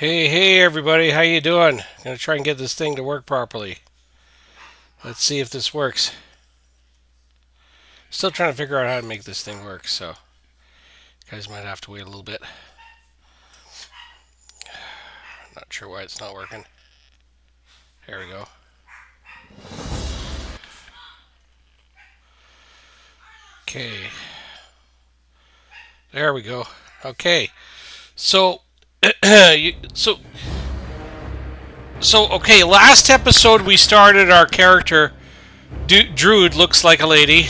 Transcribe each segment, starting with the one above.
Hey everybody, how you doing? Gonna try and get this thing to work properly. Let's see if this works. Still trying to figure out how to make this thing work, so you guys might have to wait a little bit. Not sure why it's not working. There we go. Okay. There we go. Okay. So, okay, last episode we started our character, Druid looks like a lady.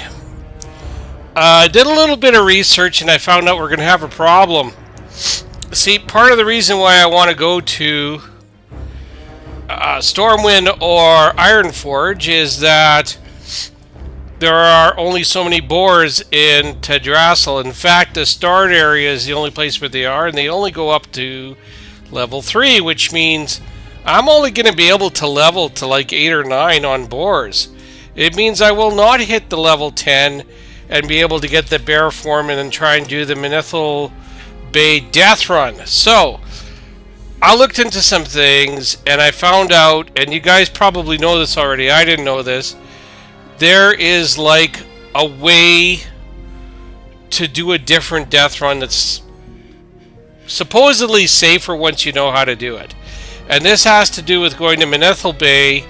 I did a little bit of research and I found out we're going to have a problem. See, part of the reason why I want to go to Stormwind or Ironforge is that there are only so many boars in Tedrassil. In fact, the start area is the only place where they are, and they only go up to level 3, which means I'm only going to be able to level to like 8 or 9 on boars. It means I will not hit the level 10 and be able to get the bear form and then try and do the Menethil Bay death run. So, I looked into some things and I found out, and you guys probably know this already, I didn't know this, there is like a way to do a different death run that's supposedly safer once you know how to do it. And this has to do with going to Menethil Bay,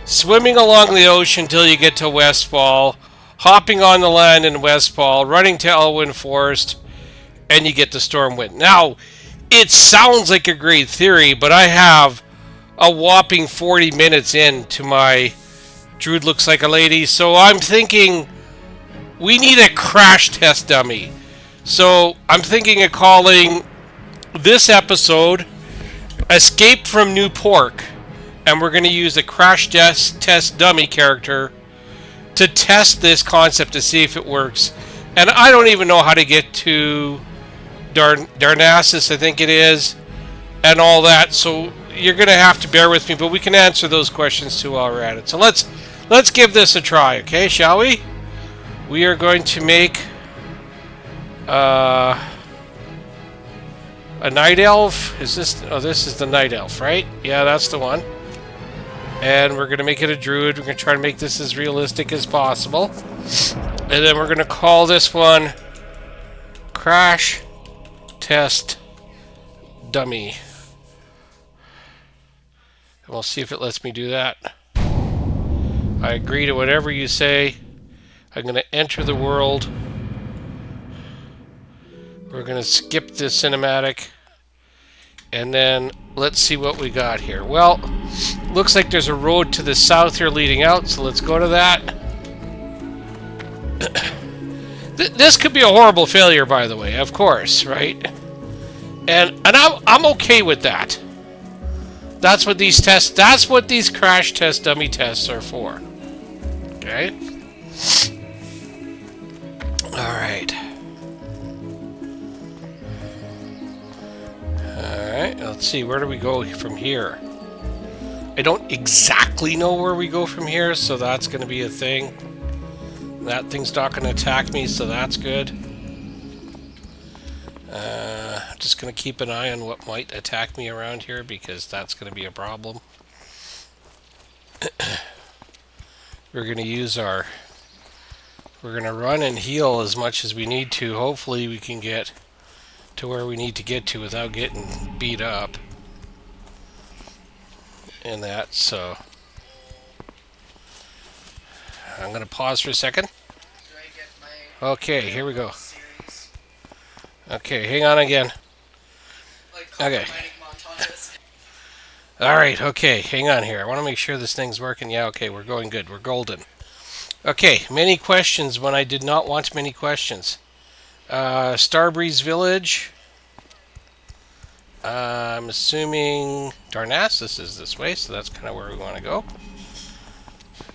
swimming along the ocean till you get to Westfall, hopping on the land in Westfall, running to Elwyn Forest, and you get to Stormwind. Now, it sounds like a great theory, but I have a whopping 40 minutes into my Druid looks like a lady, so I'm thinking we need a crash test dummy. So I'm thinking of calling this episode Escape from New Pork, and we're going to use a crash test dummy character to test this concept to see if it works. And I don't even know how to get to Darnassus, I think it is, and all that, so you're going to have to bear with me, but we can answer those questions too while we're at it. So let's give this a try, okay, shall we? We are going to make a night elf. Is this? Oh, this is the night elf, right? Yeah, that's the one. And we're going to make it a druid. We're going to try to make this as realistic as possible. And then we're going to call this one Crash Test Dummy. And we'll see if it lets me do that. I agree to whatever you say. I'm going to enter the world. We're going to skip the cinematic. And then let's see what we got here. Well, looks like there's a road to the south here leading out, so let's go to that. This could be a horrible failure, by the way, of course, right? And I'm okay with that. That's what these crash test dummy tests are for. Okay? Alright. Alright, let's see, where do we go from here? I don't exactly know where we go from here, so that's going to be a thing. That thing's not going to attack me, so that's good. I'm just going to keep an eye on what might attack me around here, because that's going to be a problem. We're going to use our... We're going to run and heal as much as we need to. Hopefully we can get to where we need to get to without getting beat up. And that, so... I'm going to pause for a second. Okay, here we go. Okay, hang on again. Okay. Alright, okay, hang on here. I want to make sure this thing's working. Yeah, okay, we're going good. We're golden. Okay, many questions when I did not want many questions. Starbreeze Village. I'm assuming Darnassus is this way, so that's kind of where we want to go.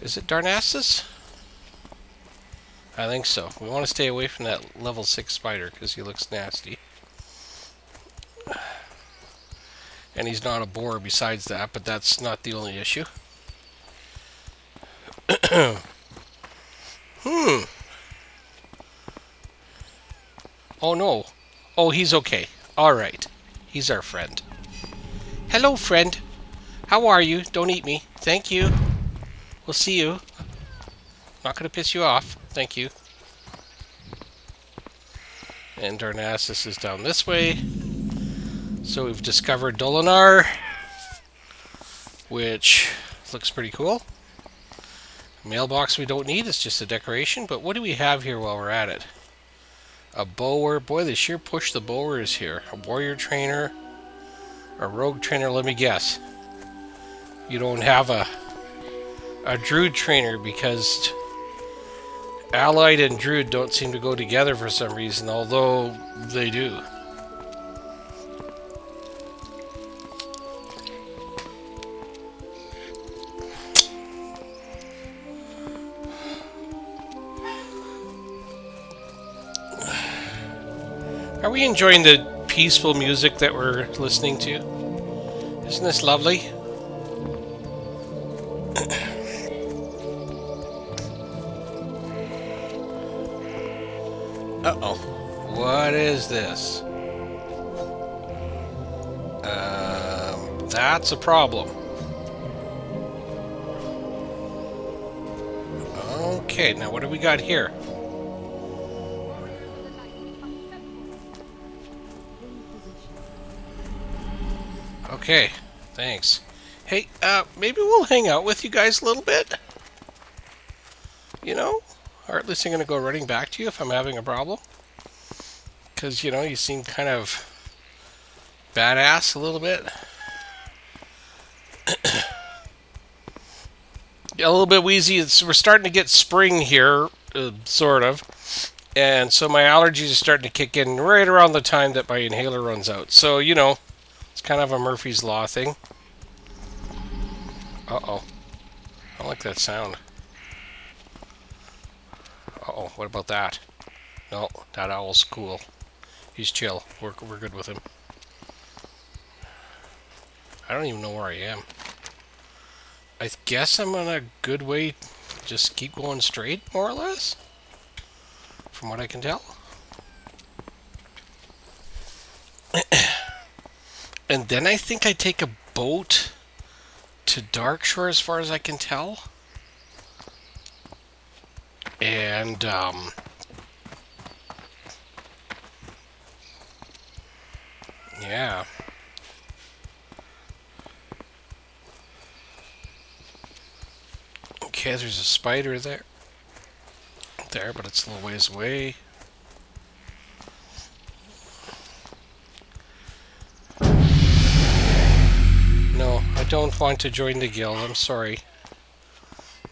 Is it Darnassus? I think so. We want to stay away from that level 6 spider because he looks nasty. And he's not a boar besides that, but that's not the only issue. Oh no. Oh, he's okay. Alright. He's our friend. Hello, friend. How are you? Don't eat me. Thank you. We'll see you. Not gonna piss you off. Thank you. And Darnassus is down this way. So we've discovered Dolinar, which looks pretty cool. Mailbox we don't need, it's just a decoration, but what do we have here while we're at it? A bower. Boy, they sure push the bowers here. A warrior trainer. A rogue trainer, let me guess. You don't have a druid trainer because allied and druid don't seem to go together for some reason, although they do. Are we enjoying the peaceful music that we're listening to? Isn't this lovely? Uh-oh. What is this? That's a problem. Okay, now what do we got here? Okay, thanks. Hey, maybe we'll hang out with you guys a little bit? You know? Or at least I'm going to go running back to you if I'm having a problem. Because, you know, you seem kind of badass a little bit. A little bit wheezy. We're starting to get spring here, sort of. And so my allergies are starting to kick in right around the time that my inhaler runs out. So, you know, it's kind of a Murphy's Law thing. Uh-oh. I don't like that sound. Uh-oh, what about that? No, that owl's cool. He's chill. We're good with him. I don't even know where I am. I guess I'm on a good way. Just keep going straight, more or less. From what I can tell. And then I think I take a boat to Darkshore as far as I can tell. And, yeah. Okay, there's a spider there. There, but it's a little ways away. No, I don't want to join the guild. I'm sorry.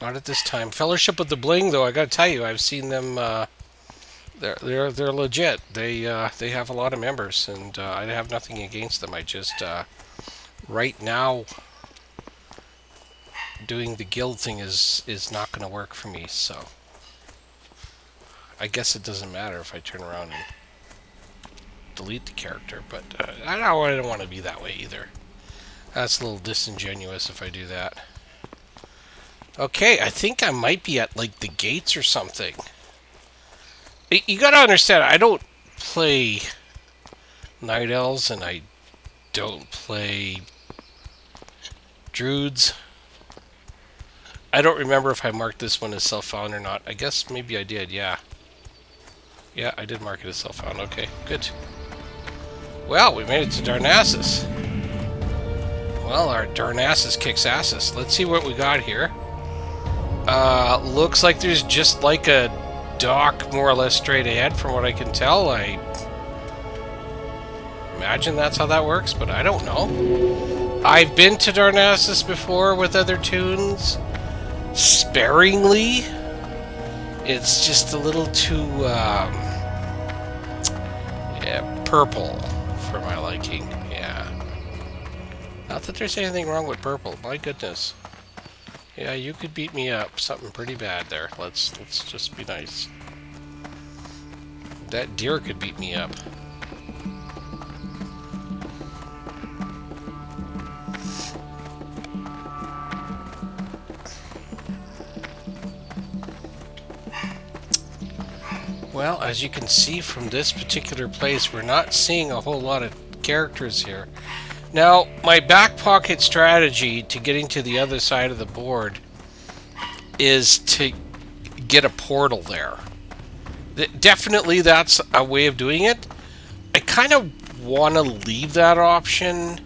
Not at this time. Fellowship of the Bling, though, I gotta tell you, I've seen them. They're legit. They have a lot of members, and I have nothing against them. I just right now doing the guild thing is not going to work for me. So I guess it doesn't matter if I turn around and delete the character, but I don't want to be that way either. That's a little disingenuous if I do that. Okay, I think I might be at, like, the gates or something. You gotta understand, I don't play Night Elves, and I don't play Druids. I don't remember if I marked this one as self-found or not. I guess maybe I did, yeah. Yeah, I did mark it as self-found. Okay, good. Well, we made it to Darnassus. Well, our Darnassus kicks asses. Let's see what we got here. Looks like there's just like a dock more or less straight ahead from what I can tell. I imagine that's how that works, but I don't know. I've been to Darnassus before with other toons. Sparingly. It's just a little too, yeah, purple for my liking. Yeah. Not that there's anything wrong with purple. My goodness. Yeah, you could beat me up. Something pretty bad there. Let's just be nice. That deer could beat me up. Well, as you can see from this particular place, we're not seeing a whole lot of characters here. Now, my back pocket strategy to getting to the other side of the board is to get a portal there. Definitely that's a way of doing it. I kind of want to leave that option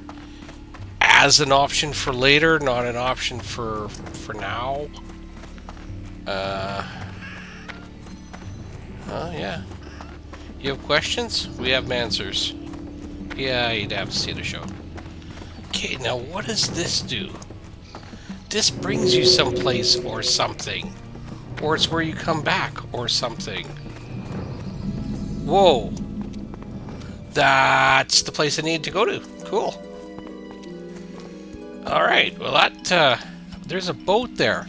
as an option for later, not an option for now. Oh yeah. You have questions? We have answers. Yeah, you'd have to see the show. Okay, now what does this do? This brings you someplace or something. Or it's where you come back or something. Whoa. That's the place I need to go to. Cool. Alright, well that, there's a boat there.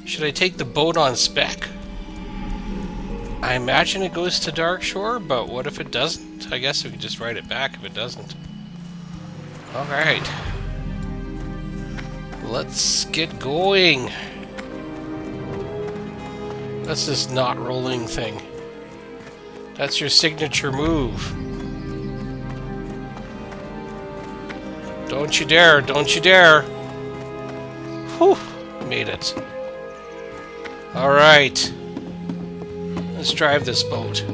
Should I take the boat on spec? I imagine it goes to Dark Shore, but what if it doesn't? I guess we could just ride it back if it doesn't. Alright. Let's get going. That's this not rolling thing. That's your signature move. Don't you dare, don't you dare. Whew, made it. Alright. Let's drive this boat.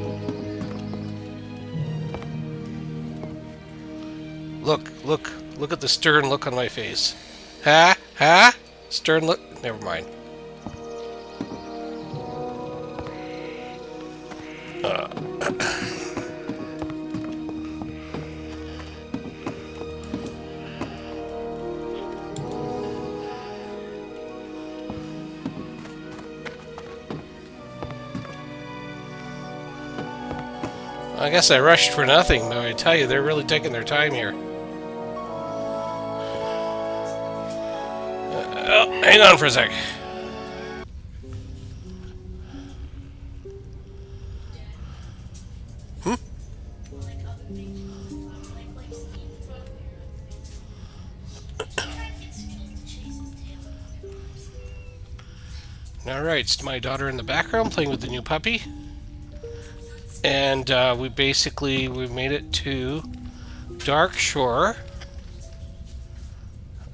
Look at the stern look on my face. Huh? Huh? Stern look? Never mind. I guess I rushed for nothing, though I tell you, they're really taking their time here. Oh, hang on for a sec. Alright, it's my daughter in the background playing with the new puppy. And we made it to Dark Shore.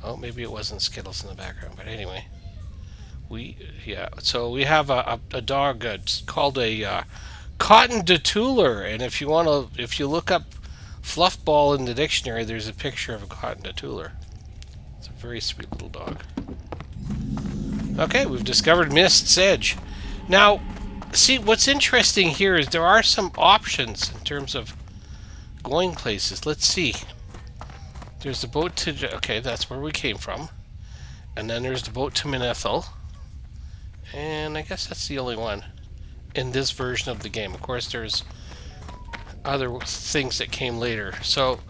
Oh, maybe it wasn't Skittles in the background, but anyway. So we have a dog called a cotton detouler, and if you look up fluffball in the dictionary, there's a picture of a cotton detouler. It's a very sweet little dog. Okay, we've discovered Mist's Edge. Now, see, what's interesting here is there are some options in terms of going places. Let's see. There's the boat to... Okay, that's where we came from. And then there's the boat to Menethil. And I guess that's the only one in this version of the game. Of course, there's other things that came later. So,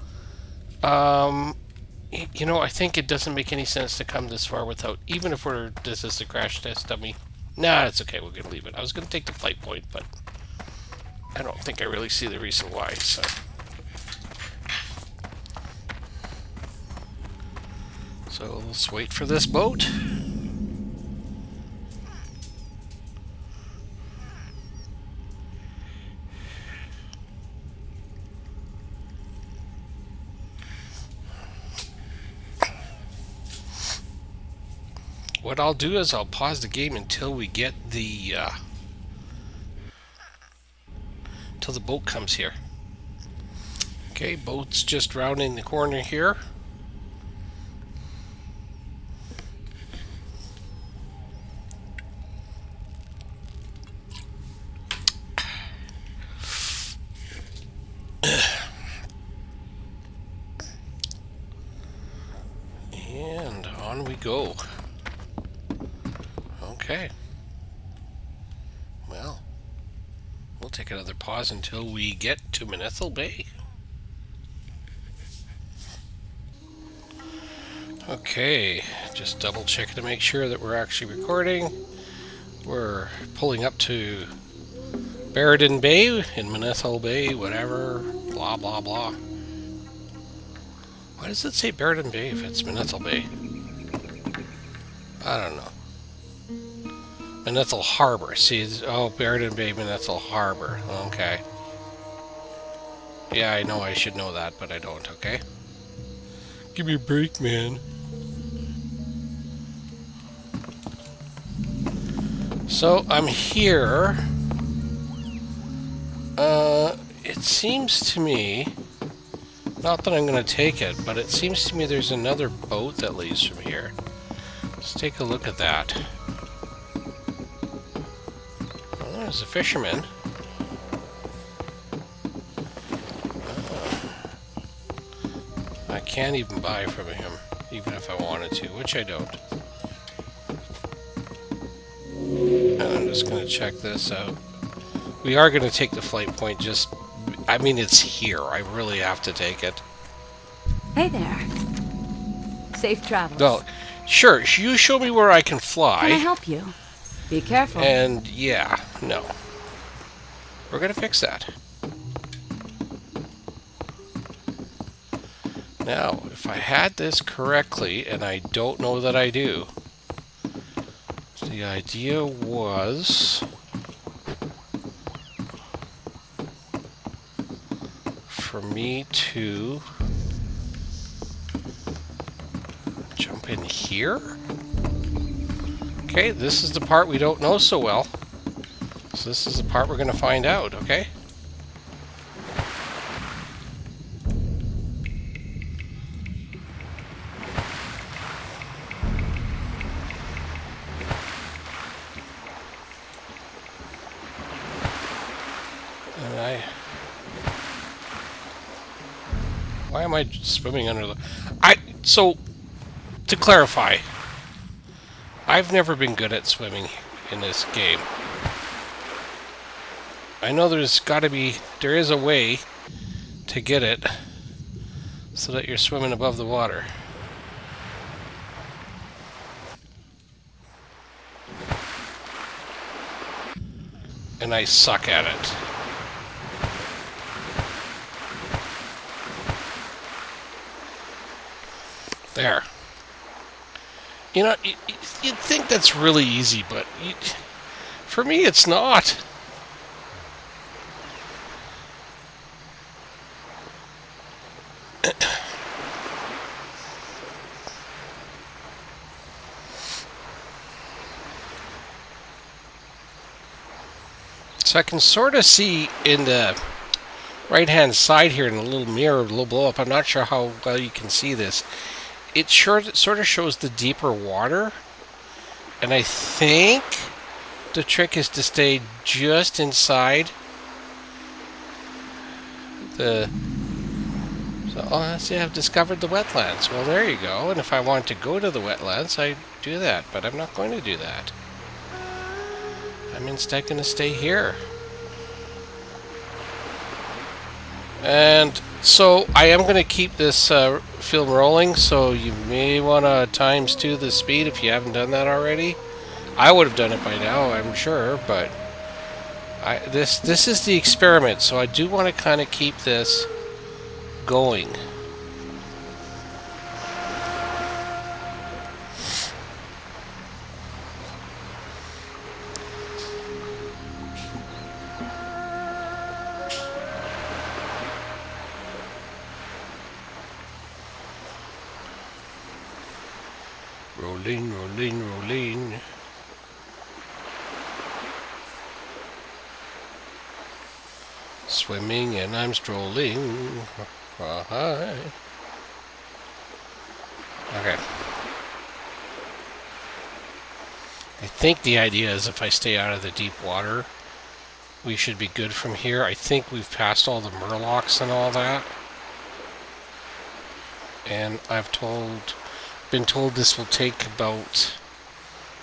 you know, I think it doesn't make any sense to come this far without... Even if this is the crash test dummy. Nah, it's okay. We're going to leave it. I was going to take the flight point, but I don't think I really see the reason why, so... So let's wait for this boat. What I'll do is I'll pause the game until we get the till the boat comes here. Okay, boat's just rounding the corner here. And on we go. Okay. Well, we'll take another pause until we get to Menethil Bay. Okay, just double checking to make sure that we're actually recording. We're pulling up to Barradin Bay in Menethil Bay, whatever, blah blah blah. Why does it say Barradin Bay if it's Menethil Bay? I don't know. Menethil Harbor. See, oh, Barradin Bay, Menethil Harbor. Okay. Yeah, I know I should know that, but I don't, okay? Give me a break, man. So I'm here. It seems to me, not that I'm going to take it, but it seems to me there's another boat that leaves from here. Let's take a look at that. Well, there's a fisherman. I can't even buy from him, even if I wanted to, which I don't. And I'm just going to check this out. We are going to take the flight point, I mean, it's here. I really have to take it. Hey there. Safe travels. Well, sure, you show me where I can fly. Can I help you? Be careful. And, yeah, no. We're going to fix that. Now, if I had this correctly, and I don't know that I do, the idea was for me to jump in here. Okay, this is the part we don't know so well. So this is the part we're going to find out, okay? Why am I swimming under the... So, to clarify, I've never been good at swimming in this game. I know there is a way to get it so that you're swimming above the water. And I suck at it. There. You know, you'd think that's really easy, but for me, it's not. So I can sort of see in the right-hand side here in the little mirror, the little blow-up. I'm not sure how well you can see this. It sort of shows the deeper water, and I think the trick is to stay just inside the... So, oh, see, I've discovered the wetlands. Well, there you go. And if I want to go to the wetlands, I do that, but I'm not going to do that. I'm instead going to stay here. And so I am going to keep this film rolling, so you may want to ×2 the speed if you haven't done that already. I would have done it by now, I'm sure, but this is the experiment, so I do want to kind of keep this going. Rolling, rolling, rolling. Swimming and I'm strolling. Hi. Okay. I think the idea is if I stay out of the deep water, we should be good from here. I think we've passed all the murlocs and all that. And I've been told this will take about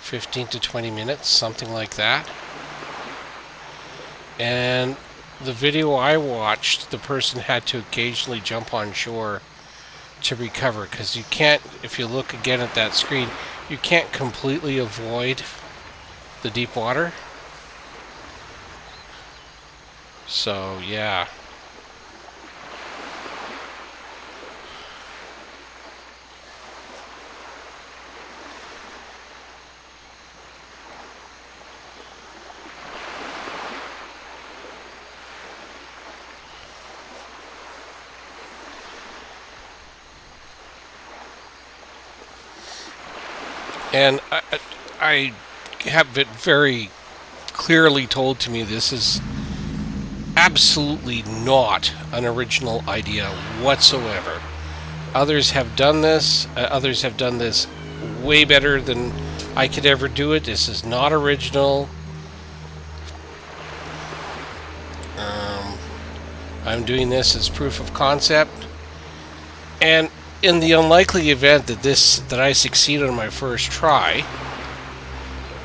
15 to 20 minutes, something like that. And the video I watched, the person had to occasionally jump on shore to recover, because you can't, if you look again at that screen, you can't completely avoid the deep water. So, yeah. And I have it very clearly told to me this is absolutely not an original idea whatsoever. Others have done this. Others have done this way better than I could ever do it. This is not original. I'm doing this as proof of concept. And in the unlikely event that I succeed on my first try,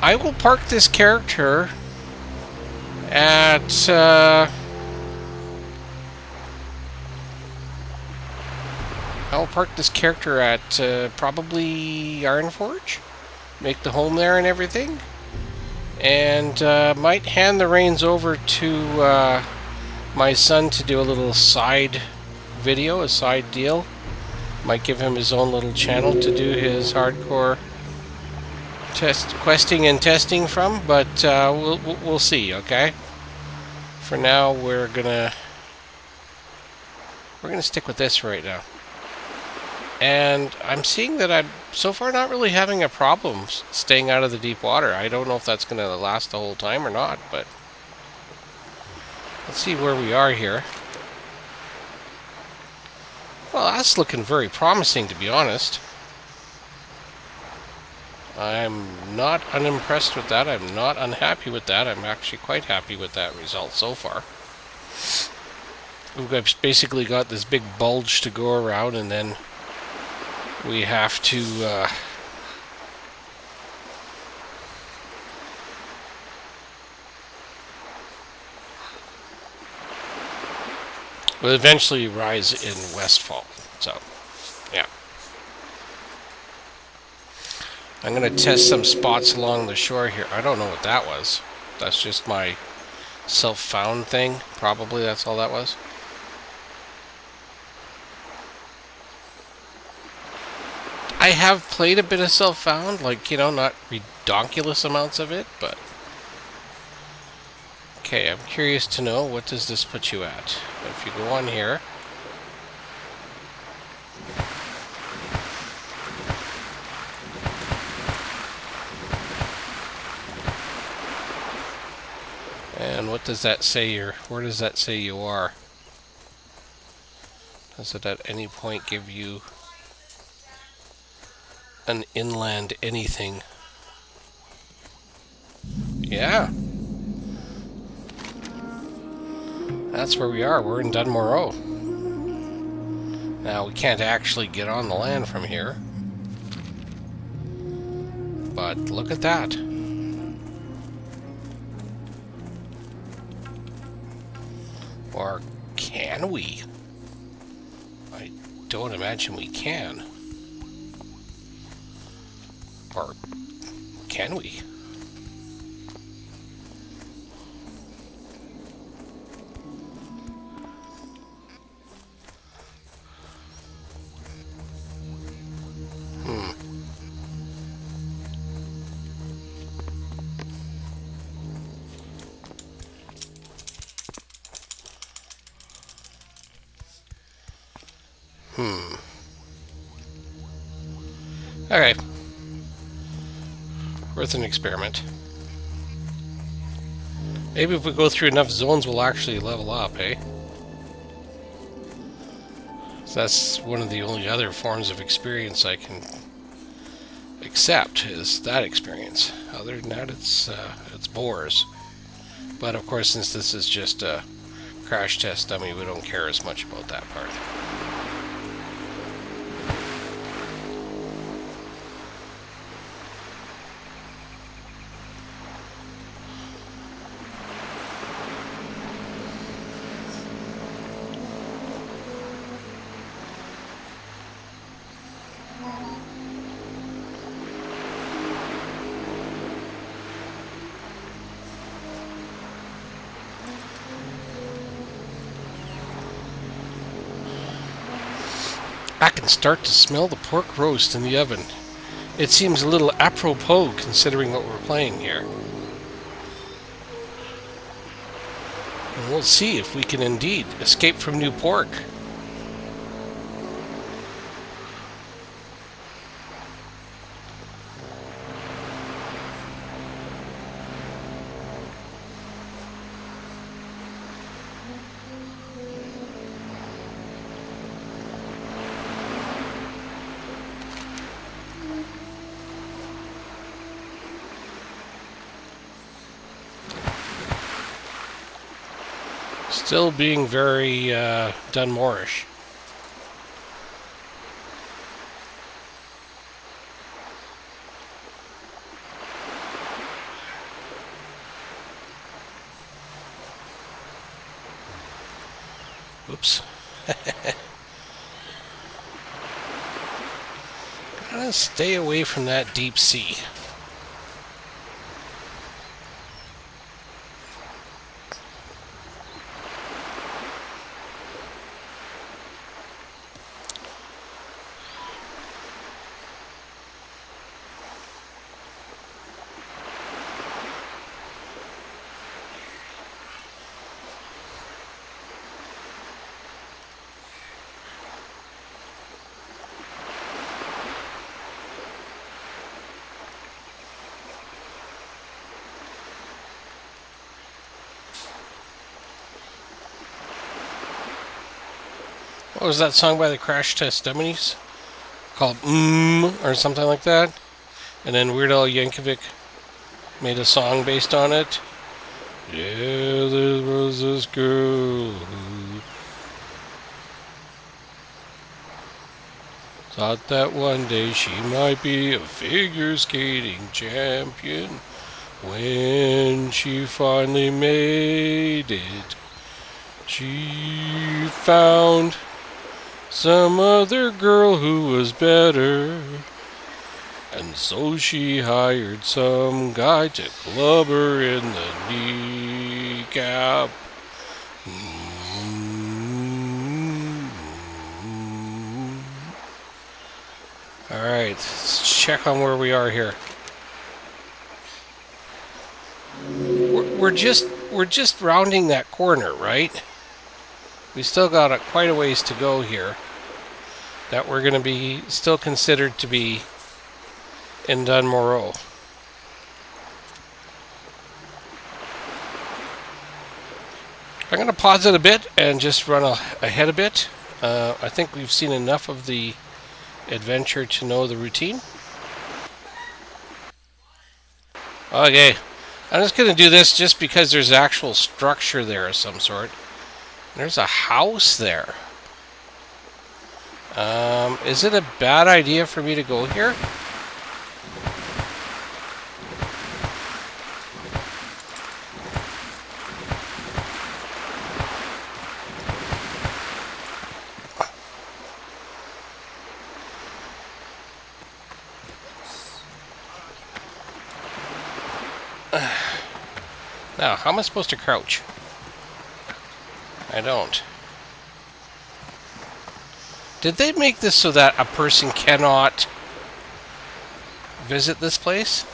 I will park this character at I'll park this character at probably Ironforge, make the home there and everything, and might hand the reins over to my son to do a little side video, a side deal. Might give him his own little channel to do his hardcore questing and testing from, but we'll see. Okay. For now, we're gonna stick with this right now. And I'm seeing that I'm so far not really having a problem staying out of the deep water. I don't know if that's going to last the whole time or not, but let's see where we are here. Well, that's looking very promising, to be honest. I'm not unimpressed with that. I'm not unhappy with that. I'm actually quite happy with that result so far. We've basically got this big bulge to go around, and then we have to will eventually rise in Westfall. So, yeah. I'm going to test some spots along the shore here. I don't know what that was. That's just my self-found thing. Probably that's all that was. I have played a bit of self-found, like, you know, not redonkulous amounts of it, but... Okay, I'm curious to know, what does this put you at? If you go on here... And what does that say here? Where does that say you are? Does it at any point give you an inland anything? Yeah. That's where we are. We're in Dunmore Row. Now, we can't actually get on the land from here. But look at that. Or can we? I don't imagine we can. Or can we? Okay. Worth an experiment. Maybe if we go through enough zones, we'll actually level up, eh? So that's one of the only other forms of experience I can accept, is that experience. Other than that, it's boars. But of course, since this is just a crash test dummy, we don't care as much about that part. I can start to smell the pork roast in the oven. It seems a little apropos considering what we're playing here. And we'll see if we can indeed escape from new pork. Still being very Dunmore-ish. Oops. Gotta stay away from that deep sea. What was that song by the Crstestdummy? Called or something like that. And then Weird Al Yankovic made a song based on it. Yeah, there was this girl who thought that one day she might be a figure skating champion. When she finally made it, she found some other girl who was better. And so she hired some guy to club her in the kneecap. Alright, let's check on where we are here. We're just rounding that corner, right? We still got quite a ways to go here. That we're going to be still considered to be in Dunmore. I'm going to pause it a bit and just run ahead a bit. I think we've seen enough of the adventure to know the routine. Okay, I'm just going to do this just because there's actual structure there of some sort. There's a house there. Is it a bad idea for me to go here? Now, how am I supposed to crouch? I don't. Did they make this so that a person cannot visit this place?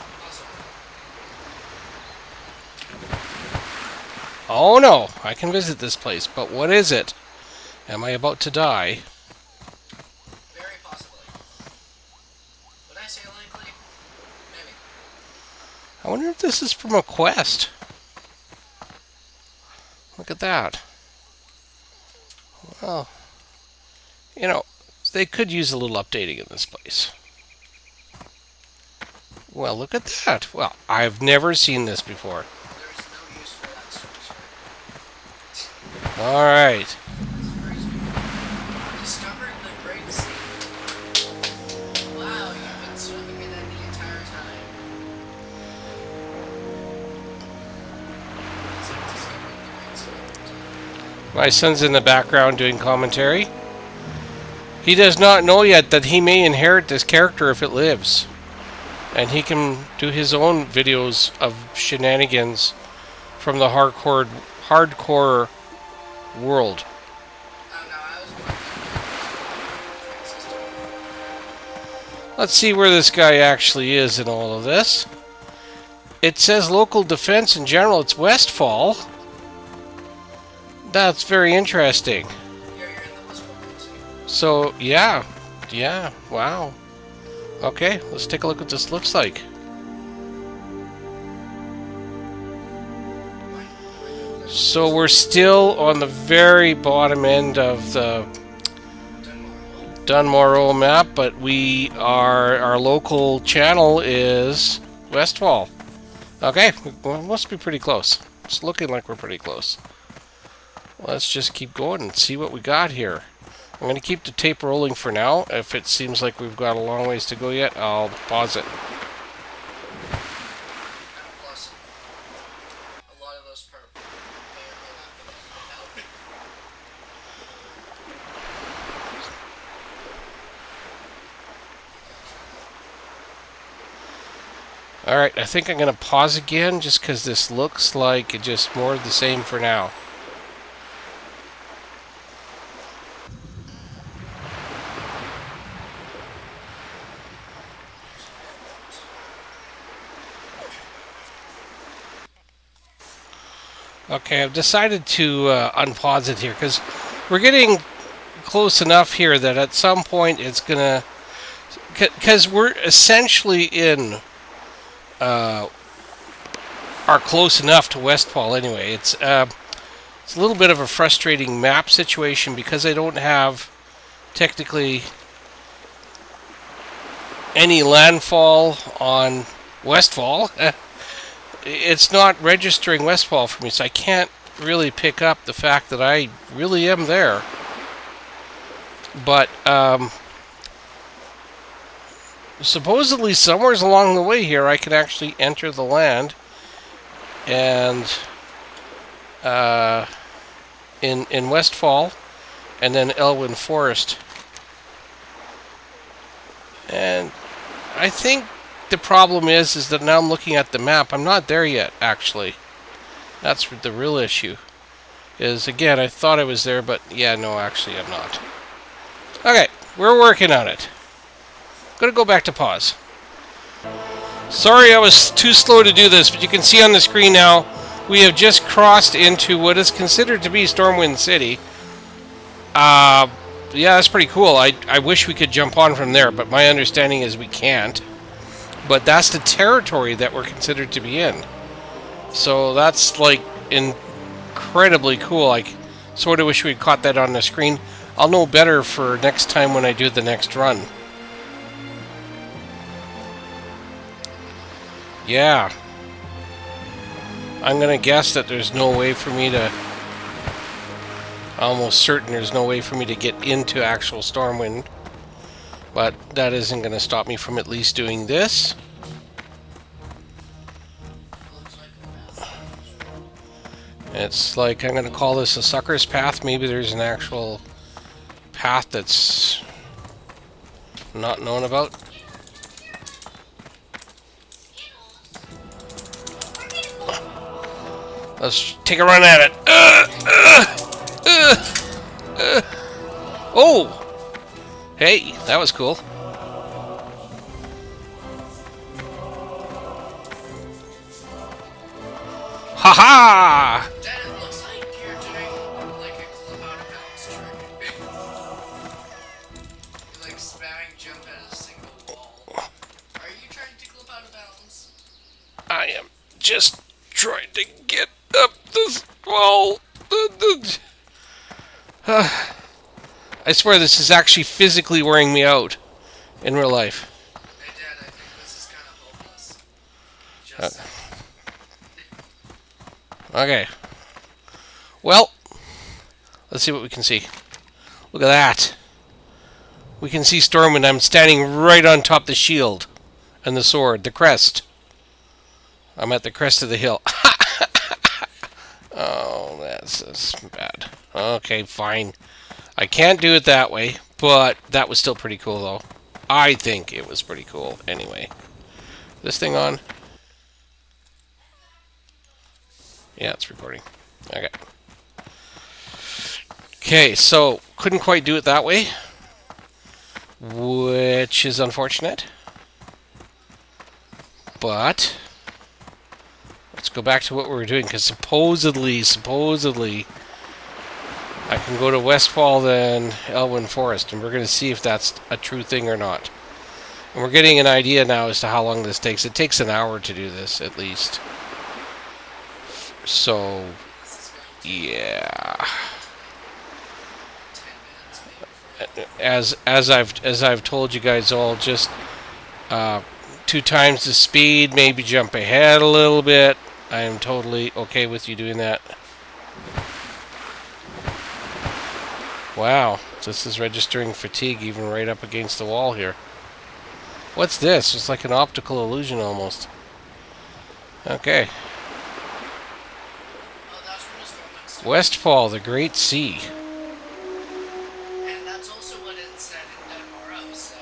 Oh no, I can visit this place, but what is it? Am I about to die? Very possibly. Would I say likely? Maybe. I wonder if this is from a quest. Look at that. Well, you know, they could use a little updating in this place. Well, look at that. Well, I've never seen this before. There's no use for that structure. Alright. Discovering the Great Sea. Wow, you've been swimming in it the entire time. It's like discovering the Great Sea. My son's in the background doing commentary. He does not know yet that he may inherit this character if it lives. And he can do his own videos of shenanigans from the hardcore world. Oh no, I was wondering. Let's see where this guy actually is in all of this. It says local defense in general. It's Westfall. That's very interesting. You're in the Westfall. So, yeah, wow. Okay, let's take a look what this looks like. So we're still on the very bottom end of the Dunmore map, but our local channel is Westfall. Okay, we must be pretty close. It's looking like we're pretty close. let's just keep going and see what we got here. I'm going to keep the tape rolling for now. If it seems like we've got a long ways to go yet, I'll pause it. And plus, a lot of those purple may or may not be out. Alright, I think I'm going to pause again just because this looks like it's just more of the same for now. Okay, I've decided to unpause it here because we're getting close enough here that at some point it's going to... Because we're essentially in... are close enough to Westfall anyway. It's a little bit of a frustrating map situation because I don't have technically any landfall on Westfall. It's not registering Westfall for me, so I can't really pick up the fact that I really am there. But supposedly somewhere along the way here I can actually enter the land and in Westfall and then Elwyn Forest. And I think the problem is that now I'm looking at the map, I'm not there yet actually. That's the real issue. Is again, I thought I was there, but yeah, no, actually I'm not. Okay, we're working on it. Gonna go back to pause. Sorry I was too slow to do this, but you can see on the screen now we have just crossed into what is considered to be Stormwind City. Yeah, that's pretty cool. I wish we could jump on from there, but my understanding is we can't. But that's the territory that we're considered to be in. So that's like incredibly cool. I sort of wish we'd caught that on the screen. I'll know better for next time when I do the next run. Yeah. I'm gonna guess that there's no way for me to... Almost certain there's no way for me to get into actual Stormwind. But that isn't gonna stop me from at least doing this. It's like, I'm gonna call this a sucker's path. Maybe there's an actual path that's not known about. Let's take a run at it. Oh! Hey, that was cool. Ha-ha! Dad, it looks like you're doing like a clip out of bounds trick. You're like spamming jump at a single wall. Are you trying to clip out of bounds? I am just trying to get up this wall. I swear this is actually physically wearing me out in real life. Hey Dad, I think this is kind of hopeless. Just Okay. Well, let's see what we can see. Look at that. We can see Stormwind. I'm standing right on top of the shield and the sword, the crest. I'm at the crest of the hill. Oh, that's bad. Okay, fine. I can't do it that way, but that was still pretty cool, though. I think it was pretty cool. Anyway. This thing on? Yeah, it's recording. Okay. Okay, so couldn't quite do it that way, which is unfortunate. But let's go back to what we were doing, because supposedly, I can go to Westfall then Elwyn Forest, and we're going to see if that's a true thing or not. And we're getting an idea now as to how long this takes. It takes an hour to do this, at least. So, yeah. 10 minutes maybe. As I've told you guys all, just 2 times the speed, maybe jump ahead a little bit. I am totally okay with you doing that. Wow, this is registering fatigue even right up against the wall here. What's this? It's like an optical illusion almost. Okay. Oh, that's where the storm went to. Westfall, the Great Sea. And that's also what it said in MRO, so...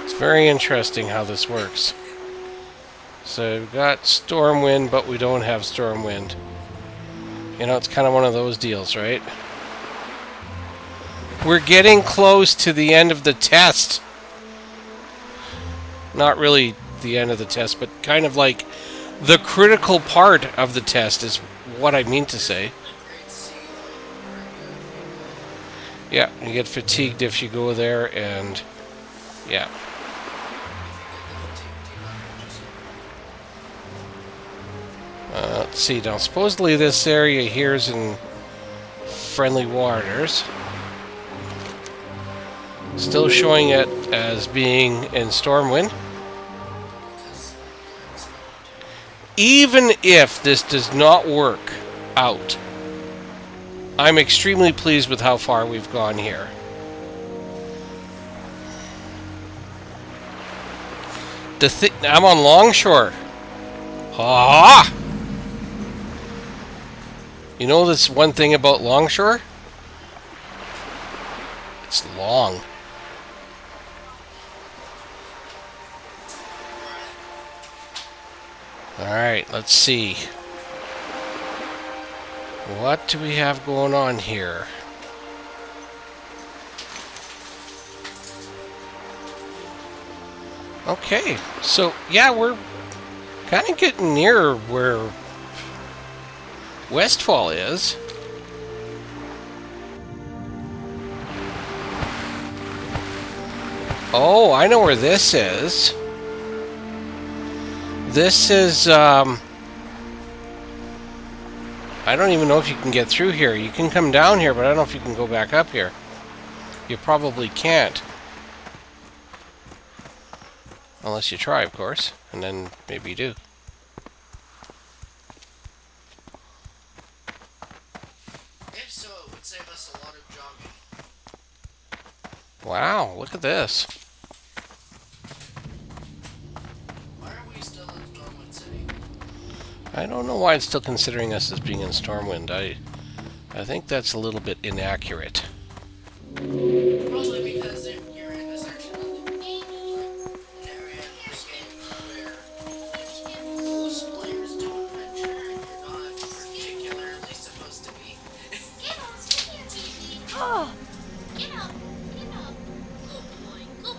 It's very interesting how this works. So we've got storm wind, but we don't have storm wind. You know, it's kind of one of those deals, right? We're getting close to the end of the test. Not really the end of the test, but kind of like the critical part of the test is what I mean to say. Yeah, you get fatigued if you go there, and yeah. Let's see, now supposedly this area here is in friendly waters. Still showing it as being in Stormwind. Even if this does not work out, I'm extremely pleased with how far we've gone here. I'm on Longshore. Ah! You know this one thing about Longshore? It's long. Alright, let's see. What do we have going on here? Okay, so yeah, we're kind of getting near where Westfall is. Oh, I know where this is. This is, I don't even know if you can get through here. You can come down here, but I don't know if you can go back up here. You probably can't. Unless you try, of course. And then maybe you do. If so, it would save us a lot of jogging. Wow, look at this. Why are we still in Stormwind City? I don't know why it's still considering us as being in Stormwind. I think that's a little bit inaccurate. Probably because you're in a section of the area in this game where most players don't adventure and you're not particularly supposed to be. Oh,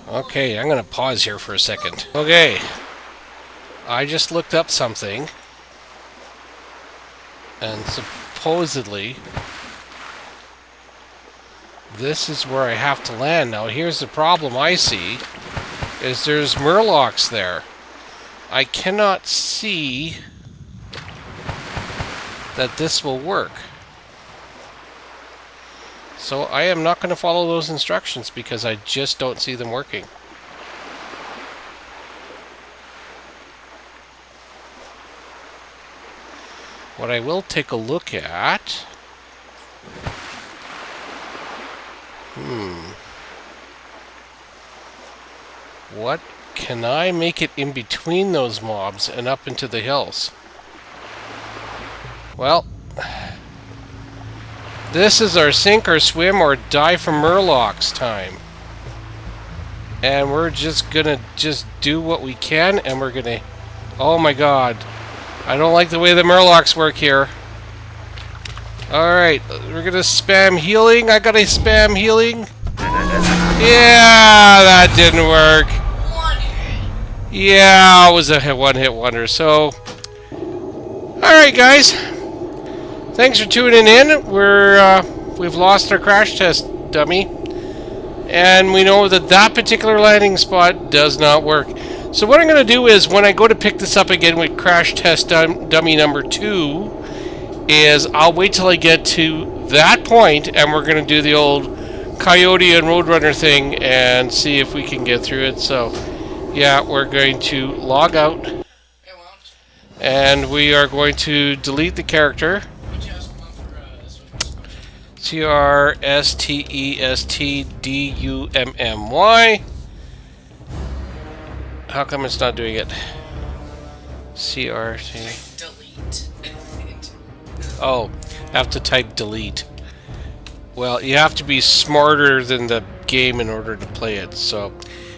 Okay, I'm going to pause here for a second. Okay, I just looked up something, and supposedly this is where I have to land. Now here's the problem I see, is there's murlocs there. I cannot see that this will work. So I am not going to follow those instructions because I just don't see them working. What I will take a look at... What can I make it in between those mobs and up into the hills? Well... This is our sink or swim or die from murlocs time. And we're just gonna do what we can, and we're gonna... Oh my god. I don't like the way the murlocs work here. Alright, we're gonna spam healing. I gotta spam healing. Yeah, that didn't work. Yeah, it was a one-hit wonder. So, alright guys. Thanks for tuning in. We've lost our crash test dummy, and we know that that particular landing spot does not work. So what I'm going to do is, when I go to pick this up again with crash test dummy number 2, is I'll wait till I get to that point, and we're going to do the old Coyote and Roadrunner thing and see if we can get through it. So, yeah, we're going to log out, and we are going to delete the character. Crstestdummy. How come it's not doing it? CRT. Delete. Oh, have to type delete. Well, you have to be smarter than the game in order to play it. So,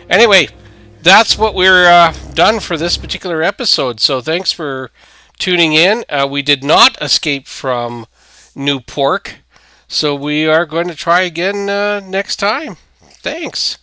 anyway, that's what we're done for this particular episode. So, thanks for tuning in. We did not escape from New Pork, so we are going to try again next time. Thanks.